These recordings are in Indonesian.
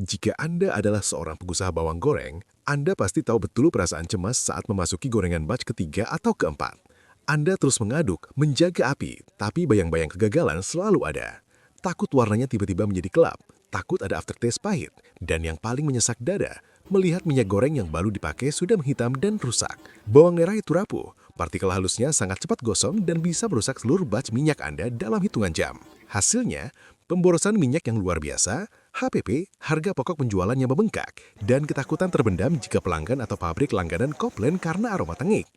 Jika Anda adalah seorang pengusaha bawang goreng, Anda pasti tahu betul perasaan cemas saat memasuki gorengan batch ketiga atau keempat. Anda terus mengaduk, menjaga api, tapi bayang-bayang kegagalan selalu ada. Takut warnanya tiba-tiba menjadi gelap, takut ada aftertaste pahit, dan yang paling menyesak dada, melihat minyak goreng yang baru dipakai sudah menghitam dan rusak. Bawang merah itu rapuh, partikel halusnya sangat cepat gosong dan bisa merusak seluruh batch minyak Anda dalam hitungan jam. Hasilnya, pemborosan minyak yang luar biasa, HPP, harga pokok penjualan yang membengkak, dan ketakutan terbendam jika pelanggan atau pabrik langganan komplain karena aroma tengik.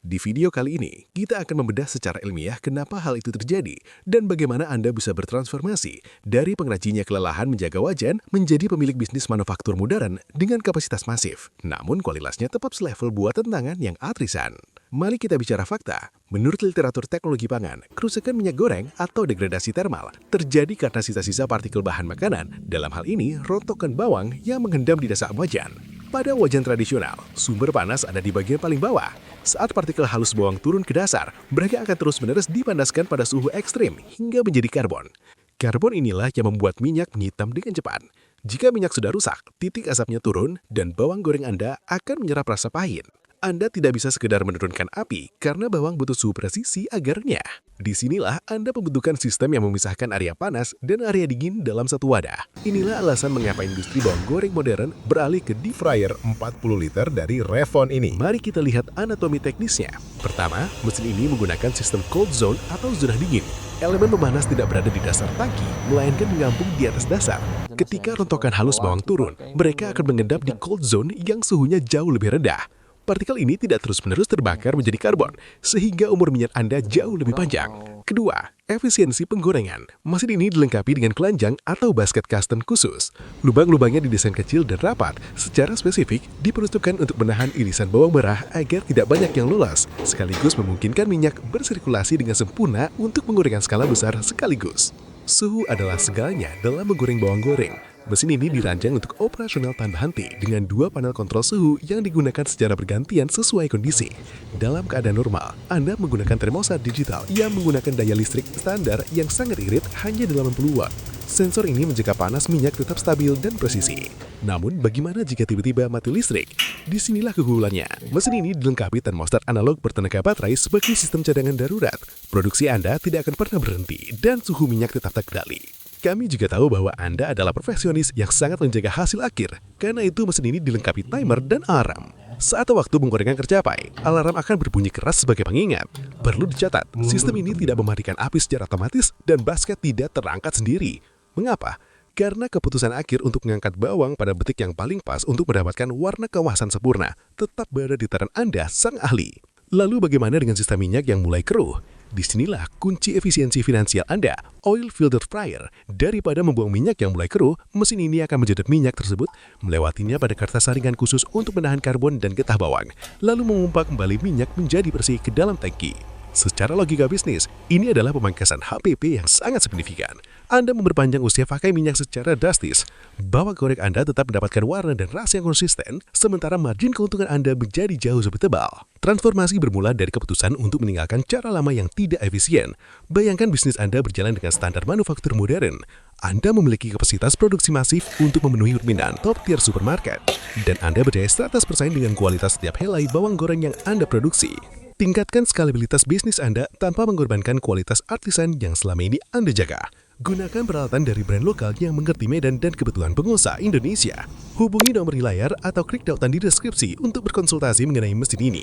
Di video kali ini, kita akan membedah secara ilmiah kenapa hal itu terjadi dan bagaimana Anda bisa bertransformasi dari pengrajinnya kelelahan menjaga wajan menjadi pemilik bisnis manufaktur modern dengan kapasitas masif, namun kualitasnya tetap selevel buatan tangan yang atrisan. Mari kita bicara fakta. Menurut literatur teknologi pangan, kerusakan minyak goreng atau degradasi termal terjadi karena sisa-sisa partikel bahan makanan, dalam hal ini rontokan bawang yang mengendam di dasar wajan. Pada wajan tradisional, sumber panas ada di bagian paling bawah. Saat partikel halus bawang turun ke dasar, mereka akan terus-menerus dipanaskan pada suhu ekstrim hingga menjadi karbon. Karbon inilah yang membuat minyak menghitam dengan cepat. Jika minyak sudah rusak, titik asapnya turun dan bawang goreng Anda akan menyerap rasa pahit. Anda tidak bisa sekedar menurunkan api karena bawang butuh suhu presisi agar renyah. Disinilah Anda membutuhkan sistem yang memisahkan area panas dan area dingin dalam satu wadah. Inilah alasan mengapa industri bawang goreng modern beralih ke deep fryer 40 liter dari Revon ini. Mari kita lihat anatomi teknisnya. Pertama, mesin ini menggunakan sistem cold zone atau zona dingin. Elemen pemanas tidak berada di dasar tangki, melainkan mengambung di atas dasar. Ketika rontokan halus bawang turun, mereka akan mengendap di cold zone yang suhunya jauh lebih rendah. Partikel ini tidak terus-menerus terbakar menjadi karbon, sehingga umur minyak Anda jauh lebih panjang. Kedua, efisiensi penggorengan. Mesin ini dilengkapi dengan keranjang atau basket custom khusus. Lubang-lubangnya didesain kecil dan rapat, secara spesifik diperuntukkan untuk menahan irisan bawang merah agar tidak banyak yang lolos, sekaligus memungkinkan minyak bersirkulasi dengan sempurna untuk penggorengan skala besar sekaligus. Suhu adalah segalanya dalam menggoreng bawang goreng. Mesin ini dirancang untuk operasional tanpa henti dengan dua panel kontrol suhu yang digunakan secara bergantian sesuai kondisi. Dalam keadaan normal, Anda menggunakan termostat digital yang menggunakan daya listrik standar yang sangat irit hanya 80 watt. Sensor ini menjaga panas minyak tetap stabil dan presisi. Namun, bagaimana jika tiba-tiba mati listrik? Disinilah keunggulannya. Mesin ini dilengkapi termostat analog bertenaga baterai sebagai sistem cadangan darurat. Produksi Anda tidak akan pernah berhenti dan suhu minyak tetap terkendali. Kami juga tahu bahwa Anda adalah profesionis yang sangat menjaga hasil akhir. Karena itu mesin ini dilengkapi timer dan alarm. Saat waktu penggorengan tercapai, alarm akan berbunyi keras sebagai pengingat. Perlu dicatat, sistem ini tidak mematikan api secara otomatis dan basket tidak terangkat sendiri. Mengapa? Karena keputusan akhir untuk mengangkat bawang pada detik yang paling pas untuk mendapatkan warna keemasan sempurna tetap berada di tangan Anda, sang ahli. Lalu bagaimana dengan sistem minyak yang mulai keruh? Disinilah kunci efisiensi finansial Anda, oil filter fryer. Daripada membuang minyak yang mulai keruh, mesin ini akan menjedot minyak tersebut, melewatinya pada kertas saringan khusus untuk menahan karbon dan getah bawang, lalu memompa kembali minyak menjadi bersih ke dalam tangki. Secara logika bisnis, ini adalah pemangkasan HPP yang sangat signifikan. Anda memperpanjang usia pakai minyak secara drastis. Bawang goreng Anda tetap mendapatkan warna dan rasa yang konsisten, sementara margin keuntungan Anda menjadi jauh lebih tebal. Transformasi bermula dari keputusan untuk meninggalkan cara lama yang tidak efisien. Bayangkan bisnis Anda berjalan dengan standar manufaktur modern. Anda memiliki kapasitas produksi masif untuk memenuhi permintaan top tier supermarket. Dan Anda berdaya 100% dengan kualitas setiap helai bawang goreng yang Anda produksi. Tingkatkan skalabilitas bisnis Anda tanpa mengorbankan kualitas artisan yang selama ini Anda jaga. Gunakan peralatan dari brand lokal yang mengerti medan dan kebutuhan pengusaha Indonesia. Hubungi nomor di layar atau klik tautan di deskripsi untuk berkonsultasi mengenai mesin ini.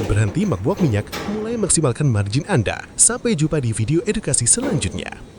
Berhenti membuang minyak, mulai maksimalkan margin Anda. Sampai jumpa di video edukasi selanjutnya.